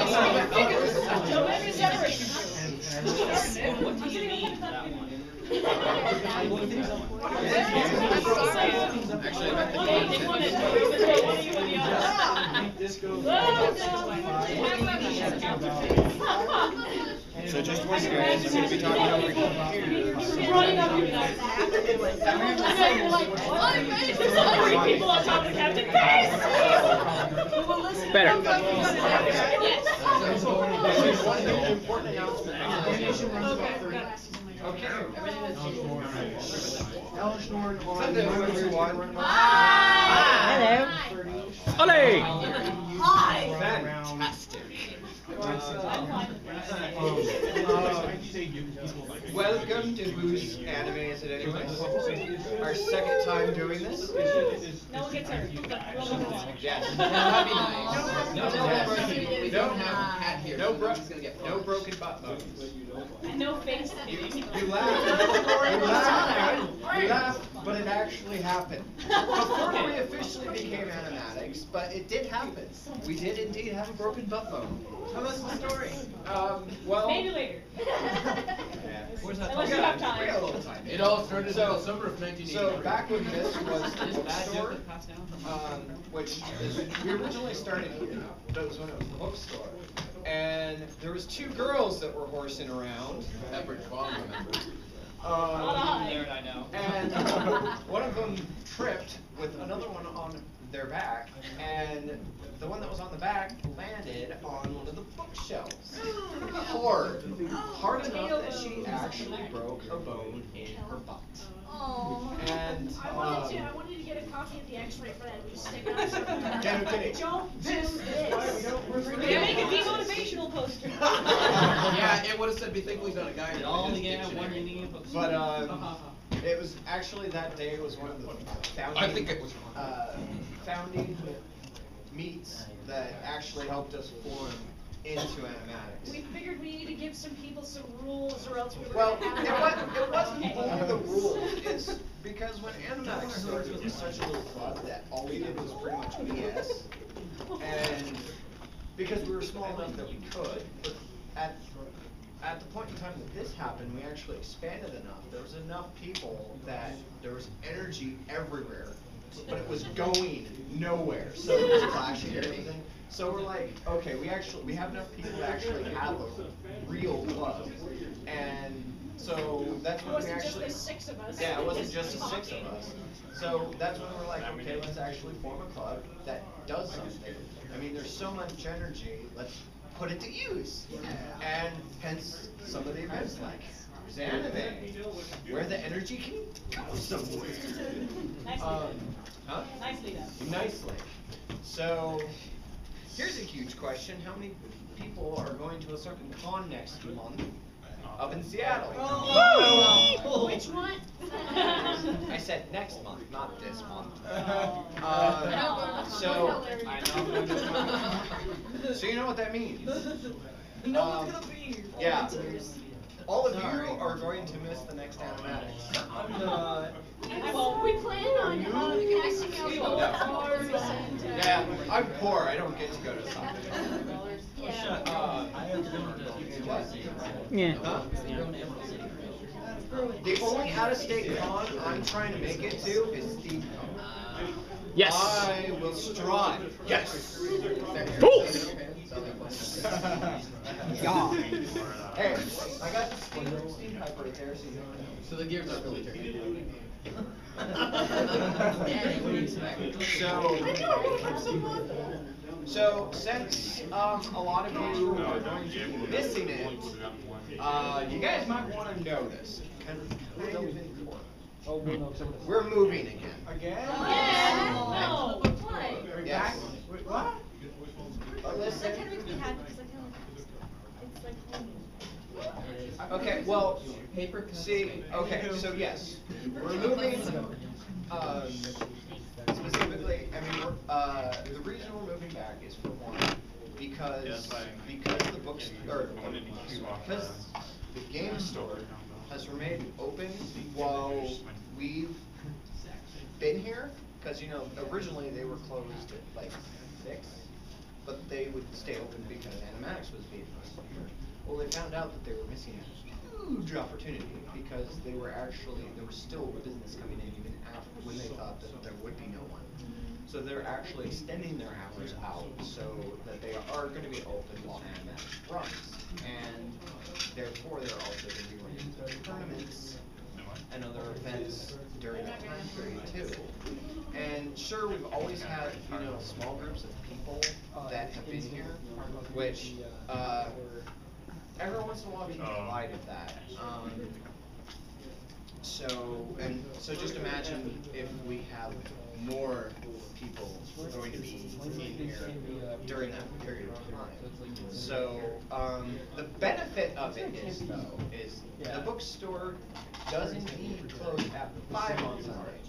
What do you need for that one? So just one guys, I'm going to be talking over here. Better. One important announcement. Okay. Hello, everyone. Hello. Ole! Hi. Fantastic. Welcome to Who's Anime Is It Anyways? Our second time doing this. No one gets hurt. Yes. We don't have a hat here. No broken butt bones. And no face. You laughed. You laughed, but it actually happened. Before we officially became animatics, but it did happen. We did indeed have a broken butt bone. Tell us the story. Well. Maybe later. Where's that? Unless you have time. We got a little time. It all started in the summer of 1980. So back when this was the bookstore, which is, we originally started here, but it was when it was the bookstore, and there was two girls that were horsing around. Edward Twom, remember? I know. And one of them tripped with another one on their back, and the one that was on the back landed on one of the bookshelves. Hard enough that she actually broke a bone in her butt. Oh. And I wanted to get a copy of the X-ray for that. Just stick it on something. This is why we don't We can make a demotivational poster. Yeah, it would have said, "Be thankful he's not a guy." But it was actually that day was one of the founding. I think it was founding meets that actually helped us form into animatics. We figured we needed to give some people some rules, or else we were Well, gonna it have wasn't only the rules. It's because when animatics started, it was such a little club that all we did was pretty much BS. And because we were small enough that we could, but at the point in time that this happened, we actually expanded enough. There was enough people that there was energy everywhere, but it was going nowhere. So it was clashing and everything. So we're like, okay, we have enough people to actually have a real club, and so that's when we actually. It wasn't just the 6 of us. Yeah, it wasn't just the 6 of us. So that's when we're like, okay, let's actually form a club that does something. I mean, there's so much energy. Let's put it to use, and hence some of the events like Who's Anime, where the energy can go somewhere. Nicely done. Nicely. So, here's a huge question. How many people are going to a certain con next month up in Seattle? Which one? I said next month, not this month. So you know what that means. No one's gonna be here. Yeah. All of you are going to miss the next animatics. Well, we plan on casting out both cars and Yeah, I'm poor. I don't get to go to something. Yeah. Huh? The only out-of-state con I'm trying to make it to is Steve Con. Yes. I will strive. Yes. Yeah. Hey, I got the steam pipe right there, so you know. So the gears aren't really turning. So since a lot of you are going to be missing it, you guys might want to know this. We're moving again. Yeah. No. Why? Yes. What? Listen. That kind of makes me happy because I feel like it's like home. Okay, well, see, okay, so yes, we're moving, specifically, I mean, the reason we're moving back is for one, because the books, or because the game store has remained open while we've been here, because, you know, originally they were closed at like 6, but they would stay open because Animatics was being run here. Well, they found out that they were missing a huge opportunity because there was still business coming in even after when they thought that there would be no one. So they're actually extending their hours out so that they are going to be open while Animatics runs, and therefore they're also going to be running tournaments and other events during that time period too. And sure, we've always had, you know, small groups of people that have been here, which every once in a while can collide with that. So just imagine if we have more people going to be in here during that period of time. So the benefit of it is, though, is the bookstore does indeed close at 5 on Sunday.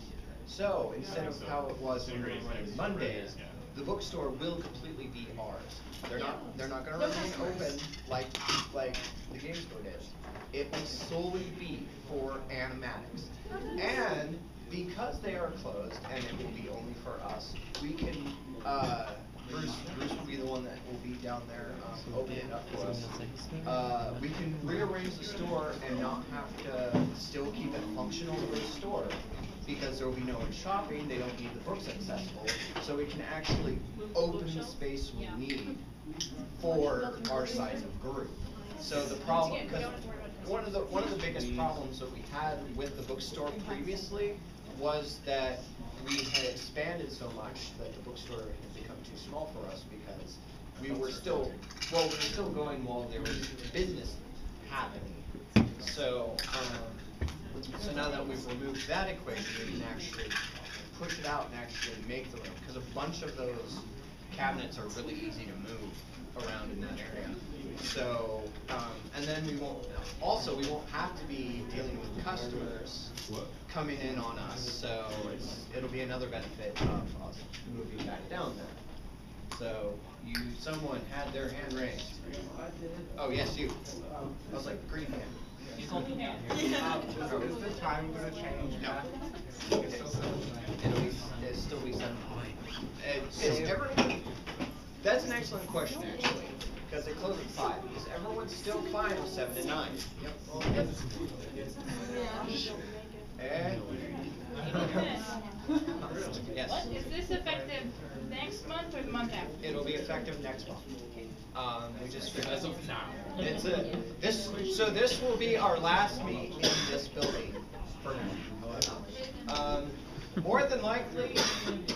So instead of how it was when we were running Mondays, the bookstore will completely be ours. They're not going to remain open like the game store did. It will solely be for Animatics. And because they are closed and it will be only for us, we can Bruce will be the one that will be down there opening it up for us. We can rearrange the store and not have to still keep it functional for the store because there will be no one shopping. They don't need the books accessible, so we can actually open the space we need for our size of group. So the problem, because one of the biggest problems that we had with the bookstore previously was that we had expanded so much that the bookstore had become too small for us because we were still going while there was business happening. So so now that we've removed that equation, we can actually push it out and actually make the room, because a bunch of those cabinets are really easy to move around in that area. So, and then we won't have to be dealing with customers coming in on us, so it'll be another benefit of us moving back down there. So, someone had their hand raised. Oh, yes, you. I was like, green hand. You told me that. So is the time going to change? No. It'll still be 7 That's an excellent question, actually, because they close at 5. Is everyone still fine with 7 to 9? Yep. Yes. Is this effective next month or the month after? It'll be effective next month. We just As of now. So this will be our last meet in this building for now. More than likely,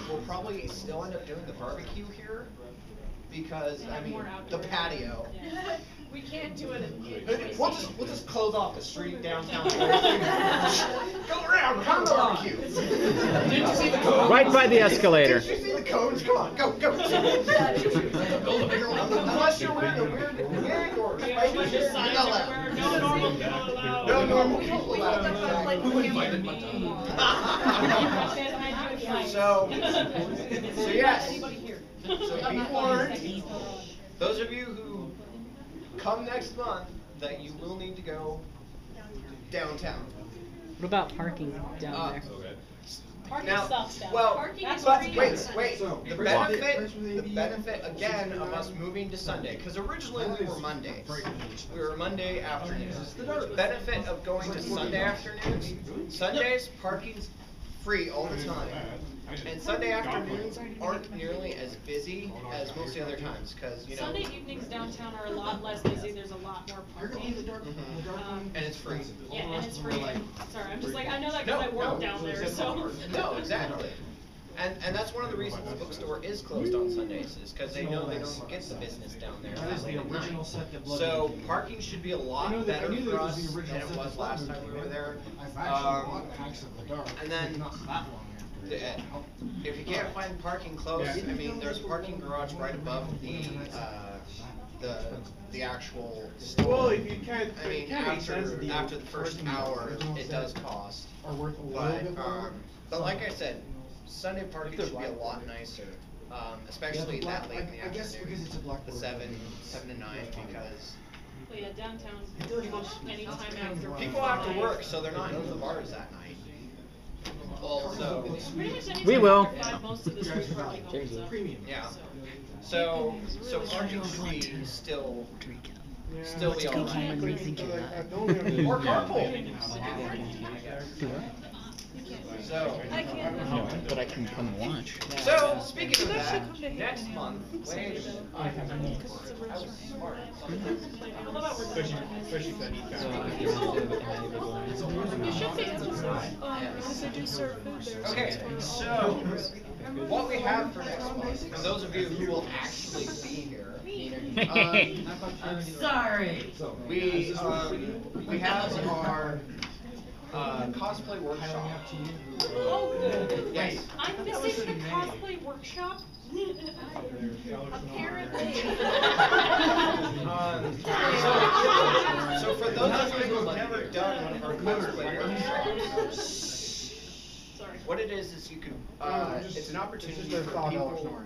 we'll probably still end up doing the barbecue here because I mean the patio. We can't do it in We'll just close off the street downtown. Go around, come to barbecue. Didn't you see the code? Right by the escalator. Did you see the codes? Come on, go. Unless you're wearing a weird wig or spiky hair, you're not allowed. No normal people allowed. No normal people allowed. Who invited me? So yes. So be warned, those of you who come next month, that you will need to go downtown. What about parking down there? Parking Now, sucks down. well, Parking is but free. wait. The benefit again of us moving to Sunday, because originally we were Mondays. We were Monday afternoons. The benefit of going to Sunday afternoons, Sundays parking's free all the time. And Sunday afternoons aren't nearly as busy as most of the other times, because you know. Sunday evenings downtown are a lot less busy. There's a lot more parking. And it's free. Yeah, and it's free. Sorry, I'm just like, I know that because I work down there, so. No, exactly. And that's one of the reasons the bookstore is closed on Sundays, is because they know they don't get the business down there that late at night. So parking should be a lot better for us than it was last time we were there. And then, if you can't find parking close, I mean, there's a parking garage right above the actual store. Well, if you can't, I mean, after the first hour, it does cost. But like I said, Sunday parking should be a lot nicer, especially that late in the afternoon, the 7 to 9, because Well, yeah, downtown, anytime after. people have to work, so they're not in the bars that night. Also, Pretty much anytime We will. after 5, most of the streets are like open, so. yeah. So parking should be still be all right. Or carpool. So, No, but I can come watch. so speaking of that, next month, wait a minute. I was smart. Especially for any You should be able to, because they do serve food there. Okay, so what we have for next month, for those of you who will actually be here, I'm sorry. we have our cosplay workshop. Oh, good. Yes. I'm missing the cosplay workshop. Apparently. So for those of you who have never done one of our cosplay workshops, Sorry. what it is you can, it's an opportunity for people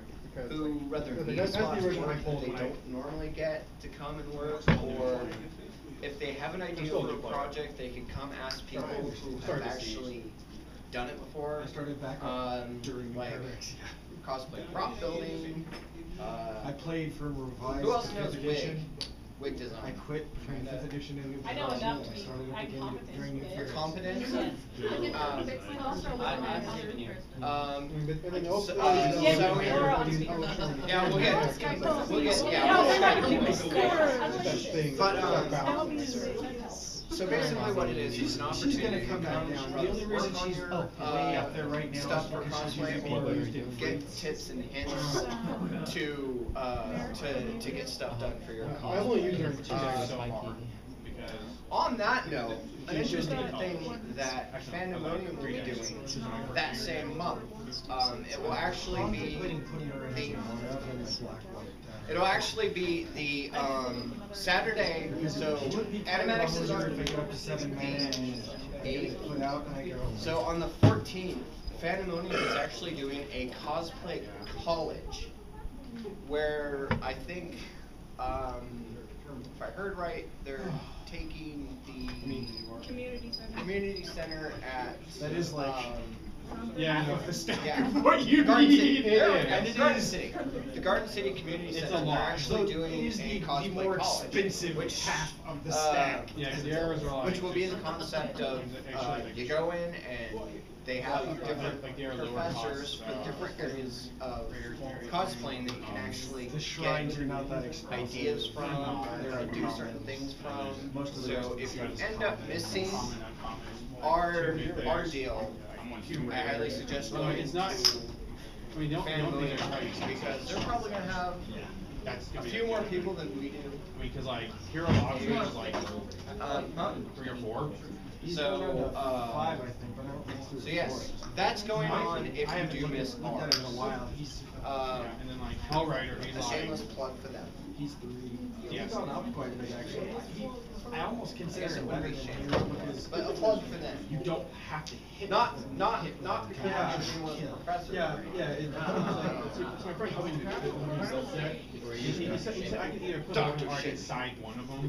who rather need that's the spots original work I pulled that they when I- don't normally get to come and work, or if they have an idea for a project, they can come ask people who have actually done it before. I started back during like cosplay prop building. I played for Revised Who else knows 5th edition. wig design? I quit between 5th edition and New I know enough to I be started at the beginning competent during New with it. Year's. Competence. Yeah, we'll get, so basically what it is an opportunity to come down, work on your, stuff for cosplay, or get tips and hints to get stuff done for your I only use her cosplay. so far. On that note, an interesting thing that Fandemonium will be doing that same month, it will actually be it'll actually be the Saturday. So Animatics is on the 8th. So on the 14th, Fandemonium is actually doing a cosplay college, where I think, if I heard right, they're taking the community center at. That is like Yeah, the staff Yeah. what you Garden need. City. And the Garden City. The Garden City Community It's Center a are lot. actually So doing it is a the cosplay more college, expensive which, half of the stack. Yeah, because the arrows are like. which will be the concept of you go in and they have different professors for different areas of cosplaying that you can actually The shrines get are not that expensive. ideas from, or do certain things from. So if you end up missing our deal, I highly suggest Well, going it's not. to I mean, don't think they're right. because they're probably gonna have That's a gonna be few more people than we do. I mean, cause like Hero Lobby is like 3 or 4. So, 5, I think, but I don't think it's so yes, that's going on if I you haven't do miss looked at it in a ours. while. He's And then like Hellrider, he's A like. shameless plug for them. he's 3. Yeah. He's gone up quite a bit actually. I almost consider Yes, it him would better be than shameless. Hero because But a plug for them. You don't have to hit. Not because Yeah. you're being one of the professors. Yeah, yeah. So my friend told me to do it when he said that. He said I could either put Dr. them or I Shit. could side one of them.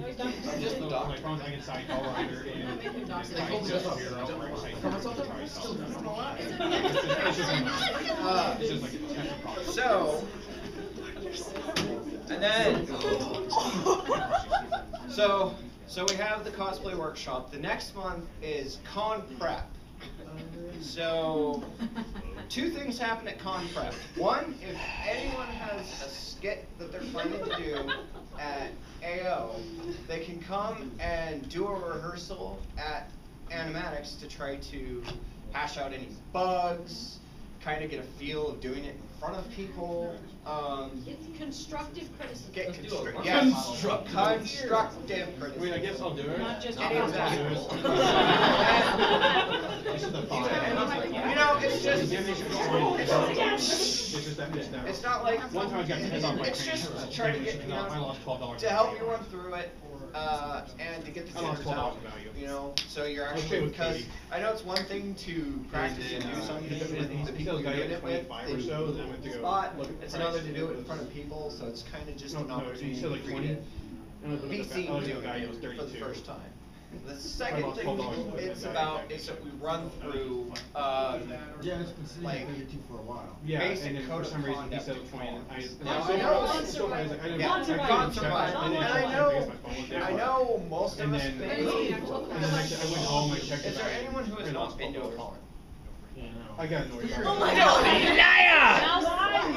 Just the doctor. My phones, I can side Hellrider and side just Hero, or I side myself. It's just like a technical. So, and then, so we have the cosplay workshop. The next month is con prep. So, 2 things happen at con prep. One, if anyone has a skit that they're planning to do at AO, they can come and do a rehearsal at Animatics to try to hash out any bugs, kind of get a feel of doing it in front of people. It's constructive criticism. Get constructive criticism. I mean, I guess I'll do it. Not just Any of that. This is the thought. You know, it's just, It's not like, One time I got pissed off my it's trainer. just to try to get, you I know, lost $12. to help you run through it, and to get the I lost jitters out, $12 value. you know, so you're Okay actually, with because Katie. I know it's one thing to practice and do something with the people you're doing it with, or so, then I went to go spot, look at it's the another price. to do it in front of people, so it's kind of just an No, opportunity you said like for you 20. to And I looked be at the seen guy, doing guy, he it was for the 32. first time. The second thing it's about is that we run through, Yeah, it's been sitting like, at 32 for a while. Yeah, basic and then code for some of reason he conduct said and 20. tolerance. I Now, I so know- I was surprised, like, I didn't Yeah, I didn't gone check, survive. and then And I I know, checked my phone was I dead. know most of And us then, think. and then I went home, I checked Is it there out, anyone who has and not been to a con? I got annoyed. Oh my God.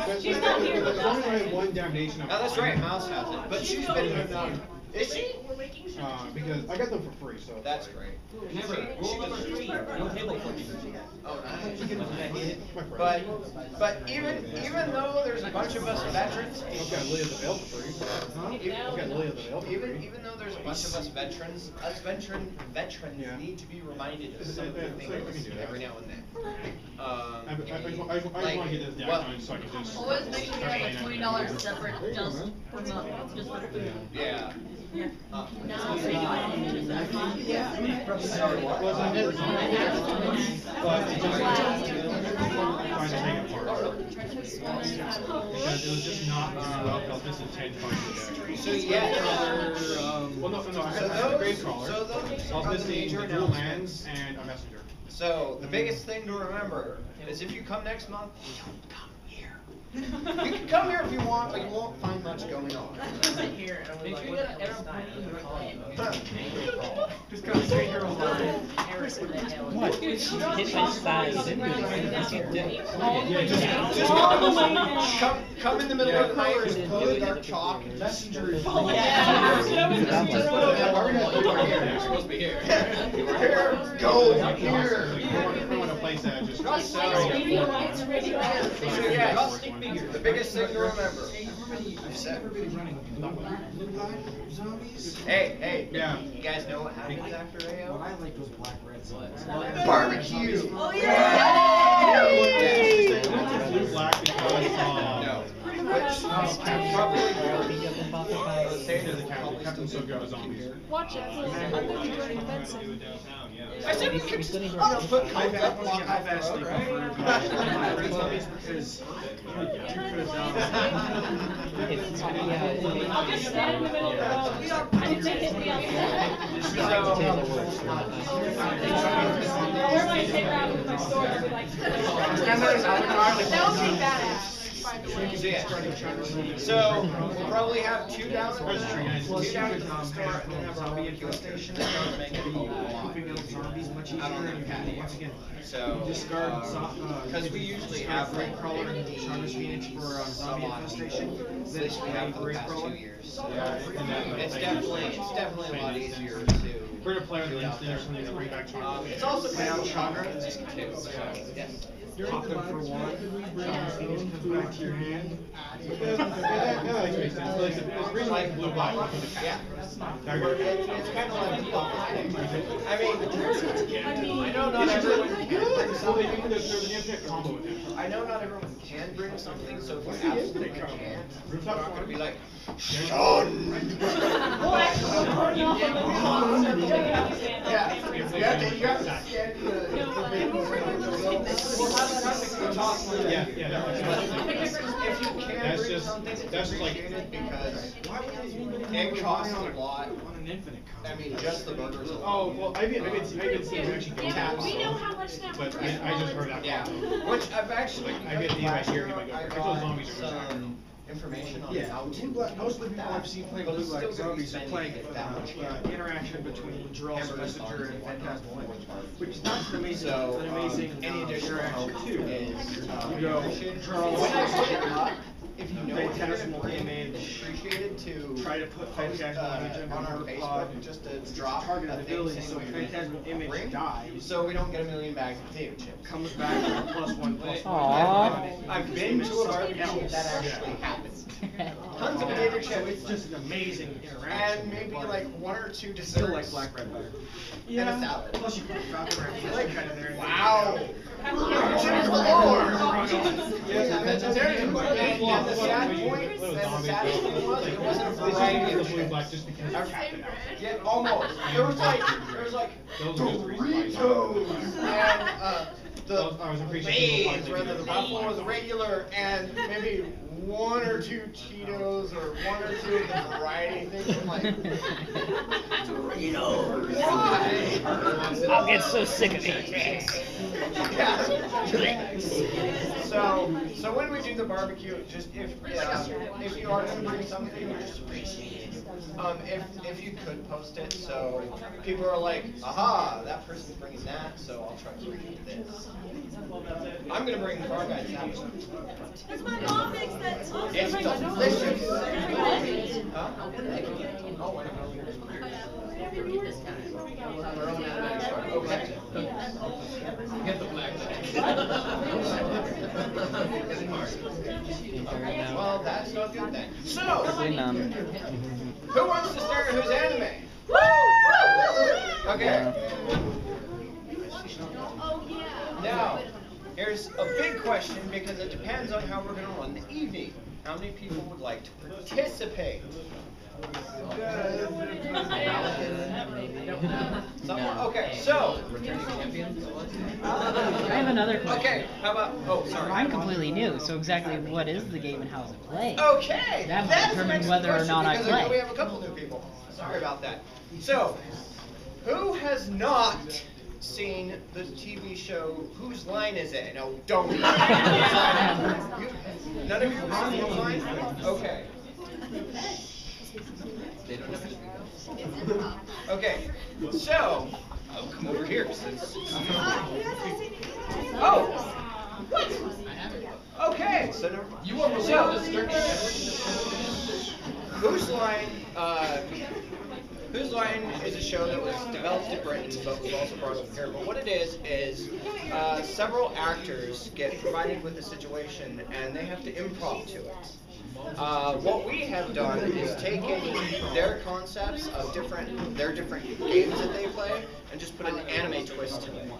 But She's not here. as long as I have one damnation, I'm No, that's fine. right, Mouse has it, but she's been to none. Is she? Because I got them for free, so. That's great. Never. Rule number 3, no table flipping. Oh, nice. My friend. But even though there's a bunch of us veterans, I've got Lily of the Veil for free. I've got Lily of the Veil for free. even though there's a bunch of us veterans, veterans Yeah. need to be reminded of some of the I can things do that. every now and then. I just want to get this down well, time so I can just. Always make sure you start have playing like on $20 separate just for food. Yeah. Now, so you Well, I did some, but it just trying to take it apart. Because it was just not going well, felt this intense trying to So yeah, Well, no, I So had a grave those- caller. so those I are the was missing major the dual announcements. lands and a messenger. so the biggest thing to remember is if you come next month, don't come here. You can come here if you want, but you won't find much going on. Make sure you get an error point in the call. Just got straight here all day. What? Hit my size into it. Come in the middle of the night with really dark chalk. Messenger is. You're supposed to be here. Here, go here. I want to place that just. So yeah, the biggest thing to remember. Everybody's running blue black zombies. Hey, Yeah. you guys know what happens after What AO? I like was black red zombies. Barbecue. Oh Blue black because No. Which probably the captain's so good with zombies. Watch it. I'm gonna be joining Benson. I said we could put I've asked Nick right? for black red zombies because you could have done. I'll just stand in the middle of the road. I didn't hit me outside. I'll wear my saber out with my sword and be like. That would be badass. By the way. So we'll probably have two down at Plus, the you store, could and then have a zombie barbecue infestation station. and start making keeping up zombies much easier. And you can once again So, discard because we usually have Grave like Crawler and Chargers Phoenix for zombie infestation. Then this we have for the Grave past Crawler. 2 years. Yeah, It's definitely a lot easier to. We're gonna play with the instant or something to bring back chocolate. It's also Play out kind of Chandra. too. So, yes. Pop them for one. Chargers Phoenix comes back to your hand. Yeah, that makes sense. Like, it's really like blue black. Yeah. It's It's kind of like. I mean, I know not everyone can bring something. There's an infinite combo with it. I know not everyone can bring something, so if you absolutely can't, you're not gonna be like, Sean! Well, actually, Yeah, you got to stand Yeah, that makes sense. If you can That's bring just- something, it's that's just like- appreciated because Why would it costs a lot. on an infinite I mean, just the burgers alone. Oh, well, I didn't see him actually go Yeah, tap, we know so. how much that But would I just heard that. Yeah, which I've actually, I get the last right here, year, he might go I first. got Those zombies are gonna some information on Yeah, how to. blue black, most of the people I've seen playing But blue it's black still gonna be zombies are spending playing that much the interaction between Jarl's Hamburgers, Messenger and zombies, Phantasmal whatnot. Image, which is not an amazing, So, any additional interaction help too. is, You go, Jarl's when I put it up, if you know what you're gonna Phantasmal bring, Image, it's appreciated to try to put post, Phantasmal Image on our under Facebook, pod, just to drop target a thing ability, saying so what you're Phantasmal gonna Image bring, dies, so we don't get a million bags of potato chips. comes back with a +1/+1. Aww. I've been to a barbecue that actually happens. Tons of potato So it's chips, just an amazing interaction. and maybe but like one or two Still desserts. like black red better. And a salad. Plus you put Falcon Red Like, kind of there. wow. Yeah, And the sad point, and the saddest thing was, it wasn't a variety the of blue chips. black just because it's captain out. Yeah, almost. There was like Those are just the reason why. Doritos and the I was appreciative of Lay's, the rather the Buffalo was regular, and maybe one or two Cheetos or one or two of the variety things. I'm like, Doritos. Why? I'll get so sick of it. Yeah. So when we do the barbecue, just if you are going to bring something, just appreciate it. If you could post it, so people are like, aha, that person's bringing that, so I'll try to bring this. I'm going to bring Frog Guys sandwich. Because my mom makes that sauce. It's delicious. Huh? Oh, wait. Okay. Get the black Well, that's not good then. So, Hey, Mom. who wants to start who's anime? Okay. Oh, yeah. Now, here's a big question because it depends on how we're going to run the evening. How many people would like to participate? Okay, so. I have another question. Okay, how about, oh, sorry. I'm completely new, so exactly what is the game and how is it played? Okay, That will that's determine the next whether or question, not I because know we play. have a couple new people. Sorry about that. So, who has not seen the TV show Whose Line Is It? No, don't. None of you have seen Whose Line? Okay. Okay, so I'll come over here since. Oh, what? Okay, so never mind. You were Whose Line? Whose Line is a show that was developed in Britain, but was also brought over here. But what it is several actors get provided with a situation, and they have to improv to it. What we have done is taken their concepts of their different games that they play and just put an anime twist to it.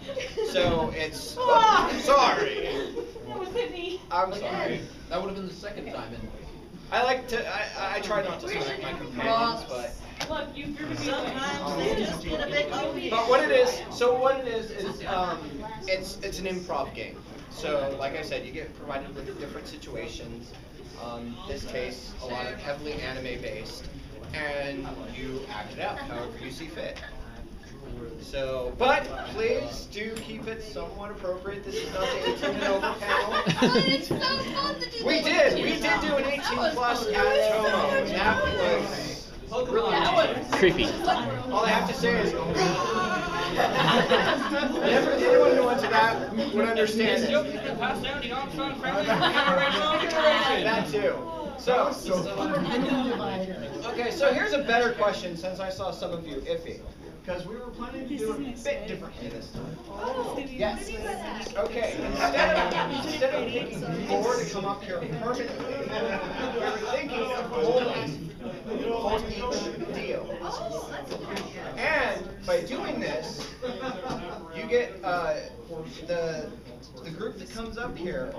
So it's sorry. I'm sorry. That would have been the second time in. I like to I try not to smack my companions, but Look, you've driven me Sometimes they just get a bit goofy. but what it is it's an improv game. So like I said, you get provided with different situations. This case, a lot of heavily anime based, and you act it out however you see fit. So, but please do keep it somewhat appropriate. This is not the 18 and over panel. It's so fun to do. We did do an 18 plus at Tomo, and that was really Creepy. all I have to say is, anyone who went to that would understand it. That too. So, okay, so here's a better question since I saw some of you iffy. Because we were planning to do it a bit differently this time. Yes. Okay, instead of picking 4 to come up here permanently, we were thinking of holding for each deal. And by doing this, you get the group that comes up here.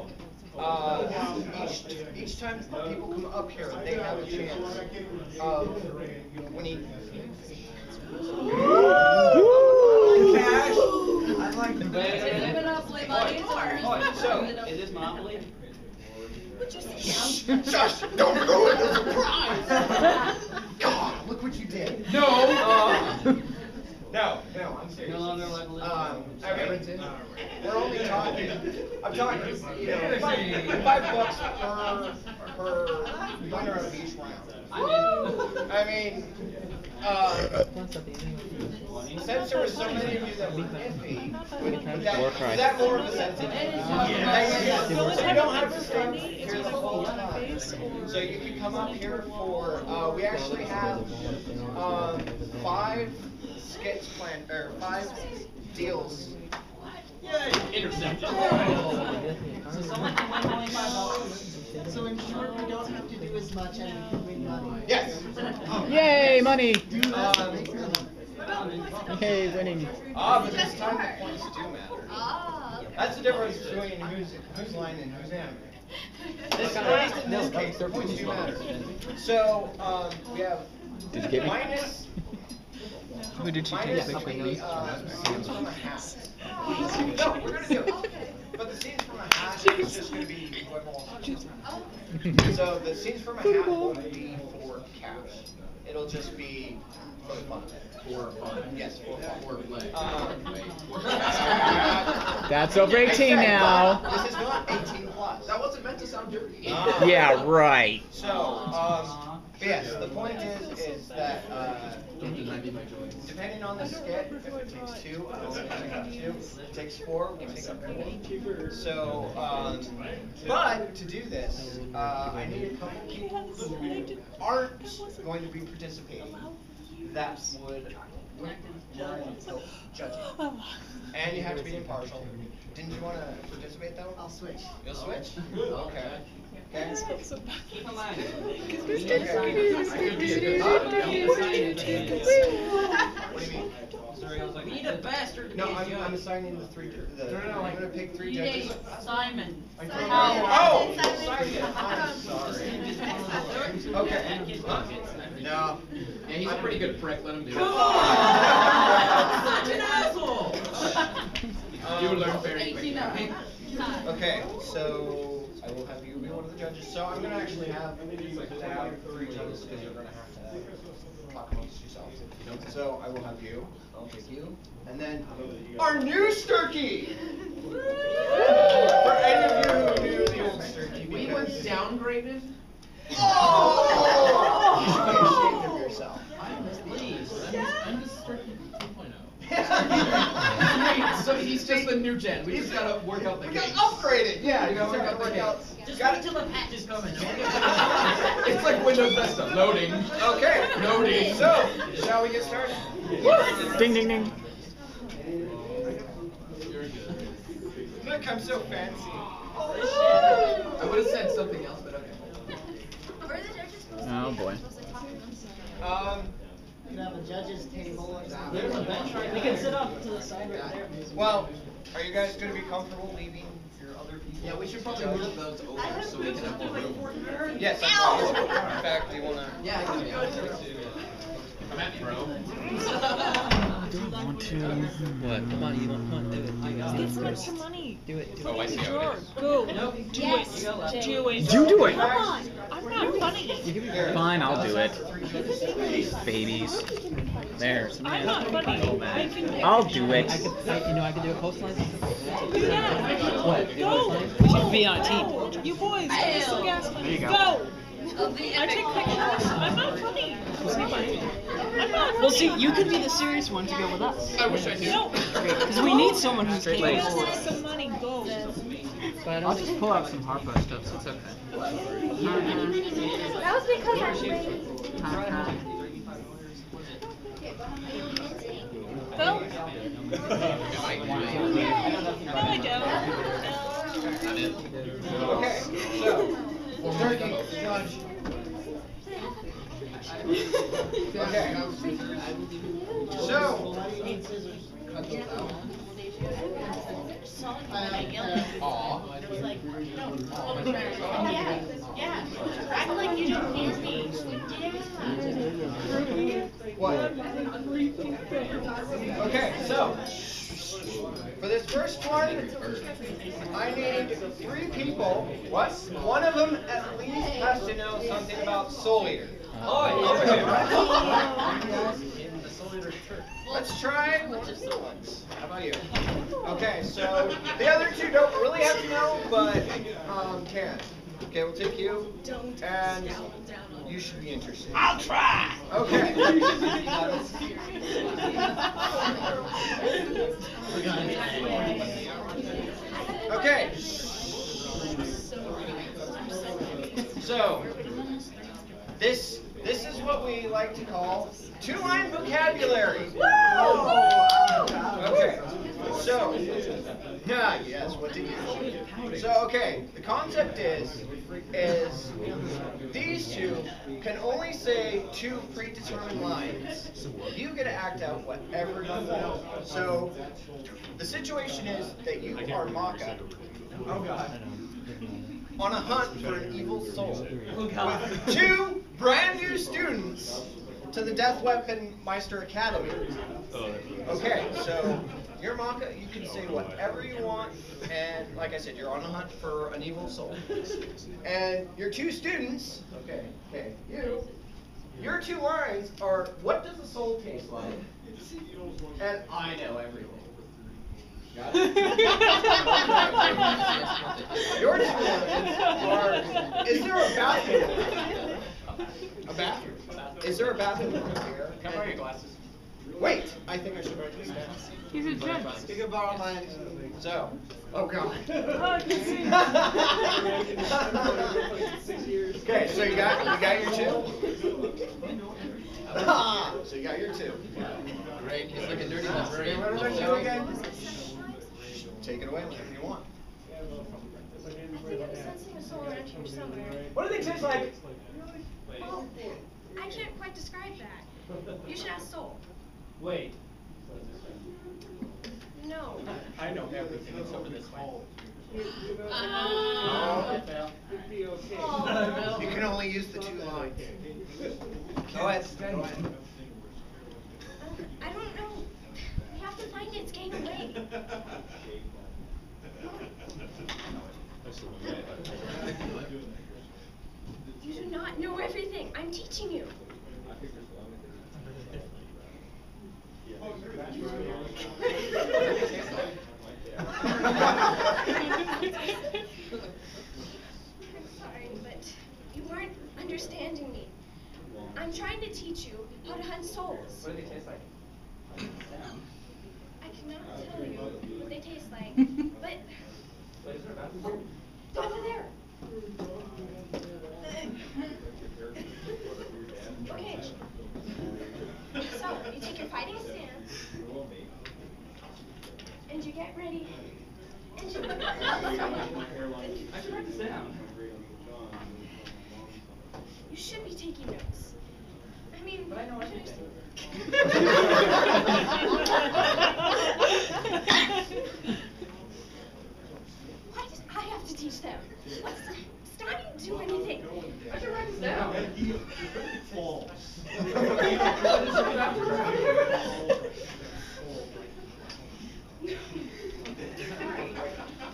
Each time people come up here, they have a chance of winning cash. I'd like to bet. So, Is this Monopoly? Shush! Don't ruin the surprise! God, look what you did. No, I'm serious. No longer level I mean, we're only talking. I'm talking, $5 per winner of each round. I mean, since there were so many of you that were iffy, is that more of a sensitive? So you don't have to stay here the whole time. So you can come up here for, we actually have 5 skits planned, or 5 deals. Yay! Intercepted. So in short, we don't have to do as much and we can win money. Yes. Yay, money! Yay, winning. But this time the points do matter. That's the difference between whose line and whose anime. At least in this case, the points do matter. So, we have minus. Who did she take a picture with? No, we're gonna do it. but the scenes from a hat is just going to be so the scenes from a hat won't be for cash. It'll just be for the fun of it. For fun. Yes, for fun. For play. That's over 18 now. This is not 18 plus. That wasn't meant to sound dirty. Yeah, right. So, yes, the point is that Don't deny me my joy. depending on the skit, if it takes 2, we'll take up 2. If it takes 4, we'll take up 4. So, but to do this, I need a couple people who aren't going to be participating that would judging. And you have to be impartial. Didn't you want to participate though? I'll switch. You'll switch? Okay. Okay. Come on. What do you mean? We need a bastard. No, I'm assigning the 3. I'm gonna pick 3 judges. Simon. Oh, Simon. I'm sorry. Okay. No. Yeah, he's a pretty good prick. Let him do it. Such an asshole. You learn very quickly. Okay, so I will have you be one of the judges. So I'm gonna actually have 3 judges because you're gonna have to talk amongst yourselves. So I will have you. I'll pick you, and then our new Sturkey. For any of you who knew the old Sturkey, We went downgraded. Oh! You should be ashamed of yourself. Please. I'm the Sturkey 2.0. So he's just the new gen. We just gotta work out the We got kinks. upgraded. Yeah, We gotta work out the kinks. Just Got wait till the patch is coming. It's like Windows Vista. Loading. Okay. Loading. So, shall we get started? Ding, ding, ding. Look, I'm so fancy. I would have said something else, but okay. Oh boy. You have a judge's table or something. There's a bench right there. You can sit up to the side right there. Well, are you guys going to be comfortable leaving your other people? Yeah, we should probably move those over so we can have more room. Yes, in fact, do you want to? Yeah, I can be Come at me, bro. Want to? What? Come on, you want to do it. Get some extra money. Do it. Oh, I see how it is. Go. Nope. Do it. Do it. You do it. Come on. I'm not funny. Fine, I'll do it. Babies. There. I'm not funny. I can do it. I'll do it. I could do a coastline. Do that. What? Go. We should be on a team. You boys, get some gas There money. you go. Go. I take pictures. I'm not funny. I'm not Well, see, you could be the serious one to go with us. I wish I knew. No. Because we need someone who's Straight capable. legs. Take some money. Go. But I'll just pull out some Harpo stuff, so it's okay. That was because I'm late. Go. No, I don't. I'm in. Okay, so, Turkey, judge. Okay. So, Yeah. Act like you don't hear me. what? Okay, so, for this first one, I need 3 people. What? One of them at least has to know something about Soul Eater. Over here. Let's try just the ones. How about you? Okay, so the other 2 don't really have to know, but can. Okay, we'll take you, and you should be interested. I'll try. Okay. Okay. So, this is what we like to call 2-line vocabulary. Okay. So, yes, what did you do? So, okay, the concept is these 2 can only say 2 predetermined lines. You get to act out whatever you want. So, the situation is that you are Maka. Oh God. On a hunt for an evil soul. With 2 brand new students to the Death Weapon Meister Academy. Okay, so your Maka, you can say whatever you want, and like I said, you're on the hunt for an evil soul. And your two students, your two lines are, what does a soul taste like? And I know everything. Got it? Your two lines are, is there a bathroom? A bathroom? Is there a bathroom here? Come on, your glasses. Wait, I think I should write this down. He's a jerk. You can borrow mine. So, oh god. Okay, so you got your two? So you got your two. Great, he's like a dirty Okay, librarian. what did I do again? Take it away whenever you want. I think I'm sensing a soul around here somewhere. What do they taste like? Well, I can't quite describe that. You should ask Soul. Wait. No. I know everything. It's over this way. You can only use the two lines. Go ahead. I don't know. We have to find it. It's getting away. You do not know everything. I'm teaching you. I'm sorry, but you weren't understanding me. I'm trying to teach you how to hunt souls. What do they taste like? I cannot tell you what they taste like, but Wait, is there a bathroom? over there. Okay. So, you take your fighting stance, and you get ready, and you... I should write this down. You should be taking notes. I mean, But I know everything. Why did I have to teach them? Stein didn't do anything. I should write this down. False.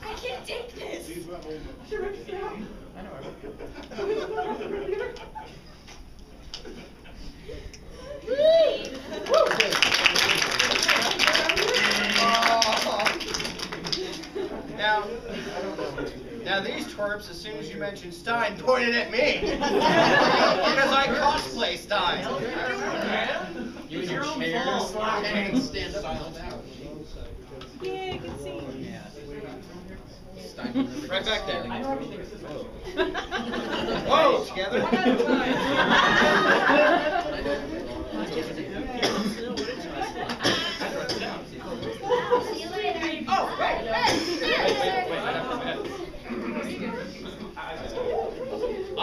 I can't take this. I should write this down. I know everything. Now these twerps, as soon as you mentioned Stein, pointed at me because I cosplay Stein. You and your chairs can't stand silent out. Yeah, I can see. Right back there. I know everything. This is Whoa, together. See you later. Oh, wait. I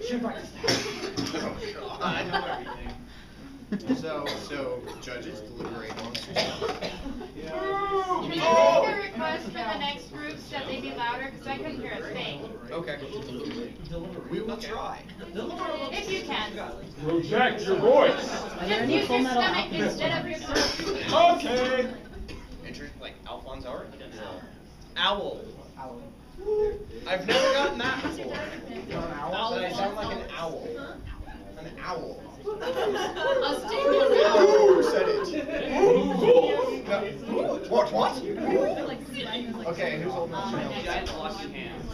should write this down. I know everything. So judges deliberate amongst yourselves. Can you make a request for the next groups that they be louder? Because I couldn't hear a thing. Okay. We will try. If you can. Project your voice. Are there Just any use Full your Metal stomach Alchemist instead of your throat. Okay. Like Alphonse Art? Owl. I've never gotten that before. But I sound like an owl. An owl. A stinking Who said it? What? Okay, who's holding the Giant lucky hands.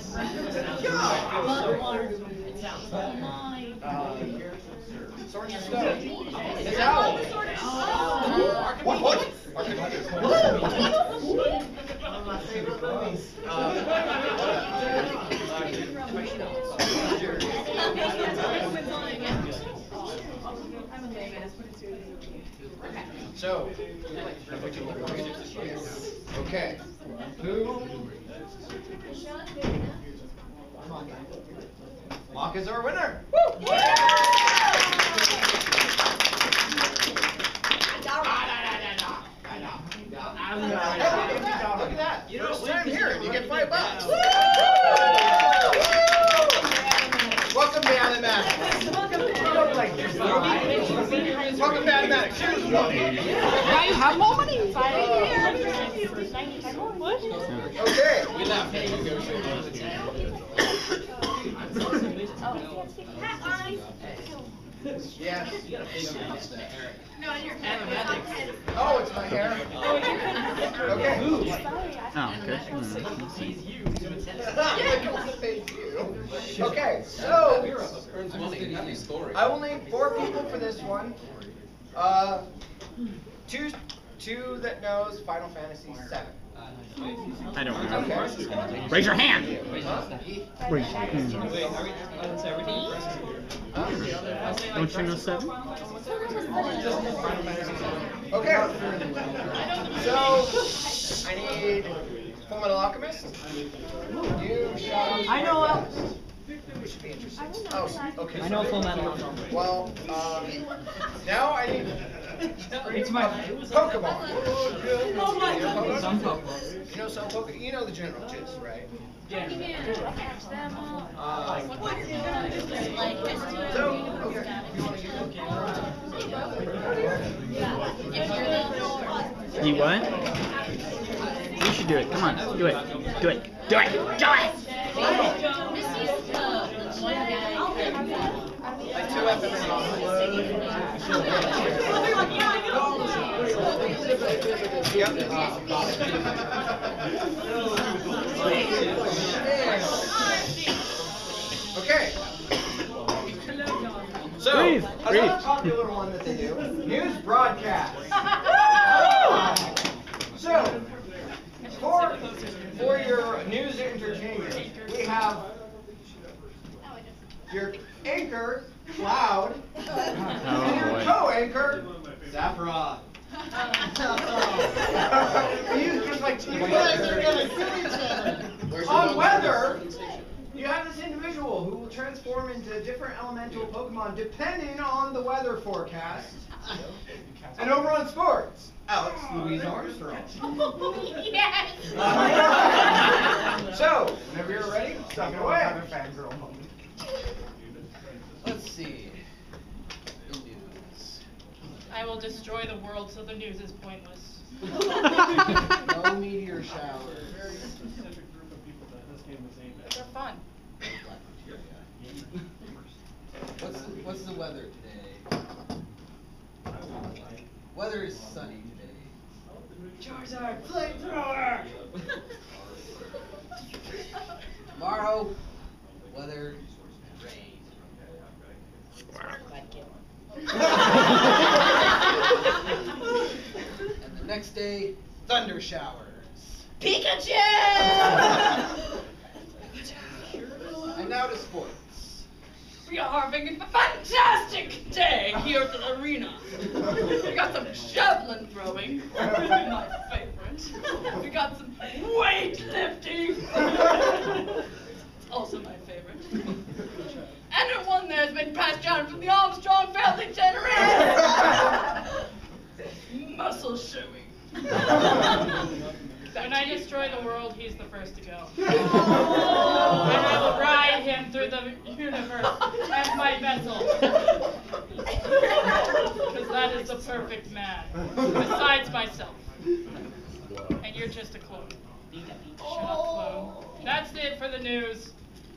Sword and Stone. It's owl. What? One of my favorite movies. So, okay. Who? Mock is our winner. Woo! Look at that. You know, I'm here and you get $5. Welcome to Anime. Welcome to Welcome back, Max. Here's one. Now you have more money. What? Okay. We laughed at you. Yes. No, you're Oh, it's my hair. Okay. Oh, okay. Okay, so Earns money. Happy story. I will name 4 people for this one. Two that knows Final Fantasy VII. I don't know. Okay. Raise your hand. Raise your hand. Don't you know 7? Okay. So I need Fullmetal Alchemist. You shot. I know Alice. We should be interested. Oh, okay. I know Fullmetal. Well, now I need. It's my Pokemon. Some Pokemon. You know some Pokemon. You know the general gist, right? Yeah. You what? You should do it. Come on. Do it. Do it. Do it. Do it. Like 2 Okay. So, Breathe, breathe. another popular one that they do, news broadcast. So, for your news entertainment, we have your anchor, Cloud, and your co-anchor, Sephiroth. You just like you guys are gonna kill each other. On weather, you have this individual who will transform into different elemental Pokemon depending on the weather forecast. And over on sports, Alex Louise Armstrong. Yes! So, whenever you're ready, take it away. Let's see. The news. I will destroy the world, so the news is pointless. No meteor showers. They're fun. What's the weather today? Weather is sunny today. Charizard, flamethrower! Tomorrow, weather, rain. And the next day, thunder showers. Pikachu! And now to sports. We are having a fantastic day here at the arena. We got some javelin throwing, my favorite. We got some weightlifting, also my favorite. And one there's been passed down from the Armstrong family generation. Muscle showing. When I destroy the world, he's the first to go. And I will ride him through the universe as my vessel. Because that is the perfect man. Besides myself. And you're just a clone. Shut up, clone. That's it for the news.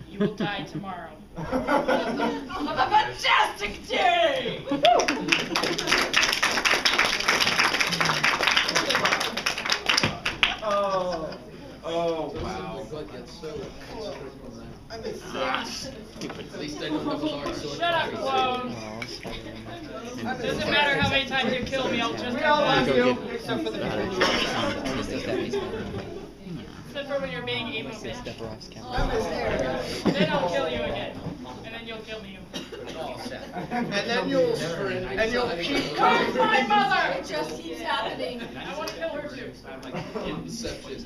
You will die tomorrow. Have a fantastic day! Oh, wow. At least I don't have a large sword. Shut up, clone. Doesn't matter how many times you kill me, I'll just we all love have you, one. except for the Except for when you're being emo bitch. I'm a stare. Then I'll kill you again. And then you'll kill me. And then you'll keep Where's my mother? It just keeps happening. I want to kill her too. Inception.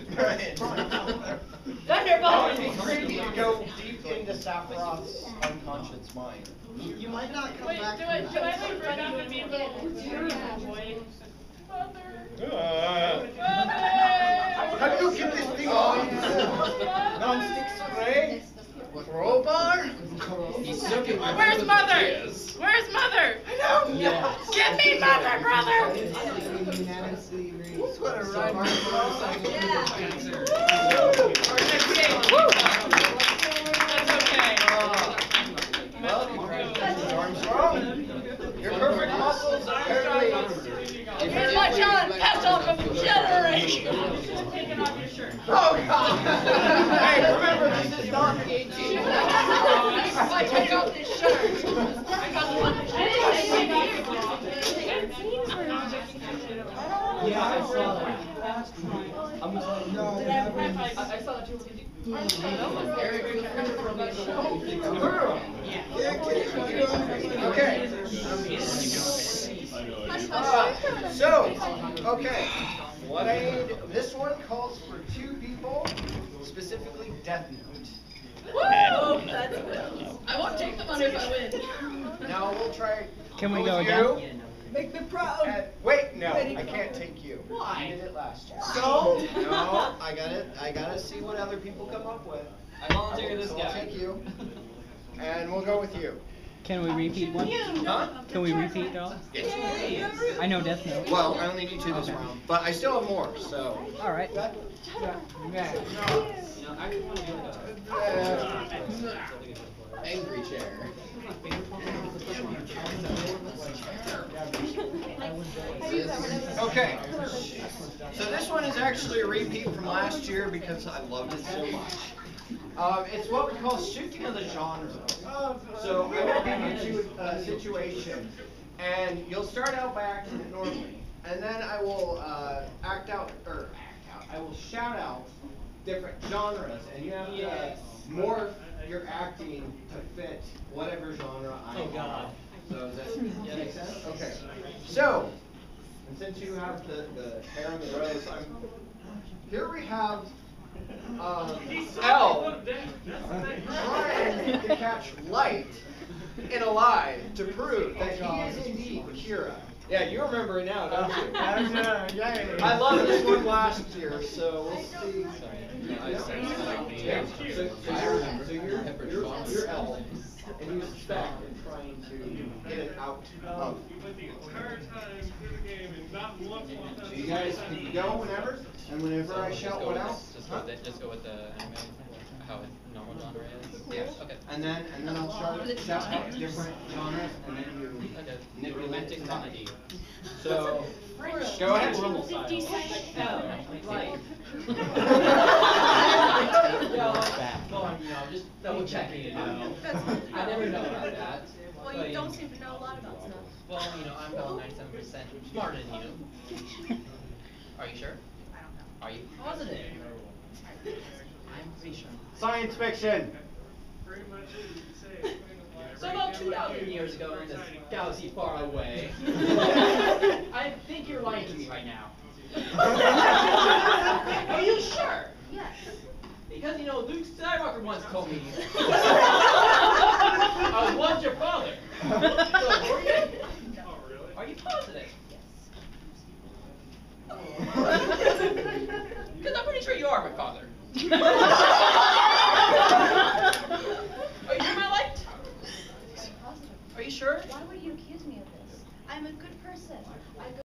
Thunderbolt! It'd be creepy to go deep into Sephiroth's unconscious mind. You might not come Wait, back do from I that. like run up and be a little beautiful boy? Mother! How do you get this thing on? Non-stick spray? Crowbar? He's sucking my Where's brother's mother? tears. Where's mother? Armstrong, your perfect muscles apparently. Here's my John, passed on from generation. Oh God! Hey, remember this is not the 18th. If I take off this shirt, I got one. Yeah, I saw that. I saw that too. Okay. Okay. What I need, this one calls for 2 people, specifically Death Note. Woo! That's good. I won't take the money if I win. Now we'll try. Can we with go you. again? Make me proud. Wait, no, I can't take you. Why? I did it last year. So? No, I gotta see what other people come up with. I volunteer this So guy. I'll take you. And we'll go with you. Can we repeat one? Huh? Can we repeat all? Yes. I know Death Note. Well, I only need 2 this round, but I still have more, so. All right. You know, I actually want to be Angry chair. Okay. So this one is actually a repeat from last year because I loved it so much. It's what we call shifting of the genre. So I will give you a situation, and you'll start out by acting it normally, and then I will I will shout out different genres, and you have to morph your acting to fit whatever genre I Oh God. So does that make sense? Okay. So, and since you have the hair on the rose, here we have L trying to catch light in a lie to prove that he is indeed Kira. Yeah, you remember it now, don't you? I loved this one last year, so we'll see. Yeah. So you're L, and you suspect in trying to get it out of. So you guys can go whenever, and whenever I shout what else. Just go with the anime, how it normal genre is. Yes. Okay. And then I'll shout out different genres, and then you Okay. Romantic comedy. So go ahead. Well, you know, just double checking it out. I never know about that. Well, you don't seem to know a lot about stuff. Well, you know, I'm about 97% smarter than you. Are you sure? I don't know. Are you positive? I'm pretty sure. Science fiction. So about 2,000 years ago in this galaxy far away, I think you're lying to me right now. Are you sure? Yes. Because, you know, Luke Skywalker once told me I was once your father. So, were you? Are you positive? Because I'm pretty sure you are my father. Are you my light? Are you sure? Why would you accuse me of this? I'm a good person. I go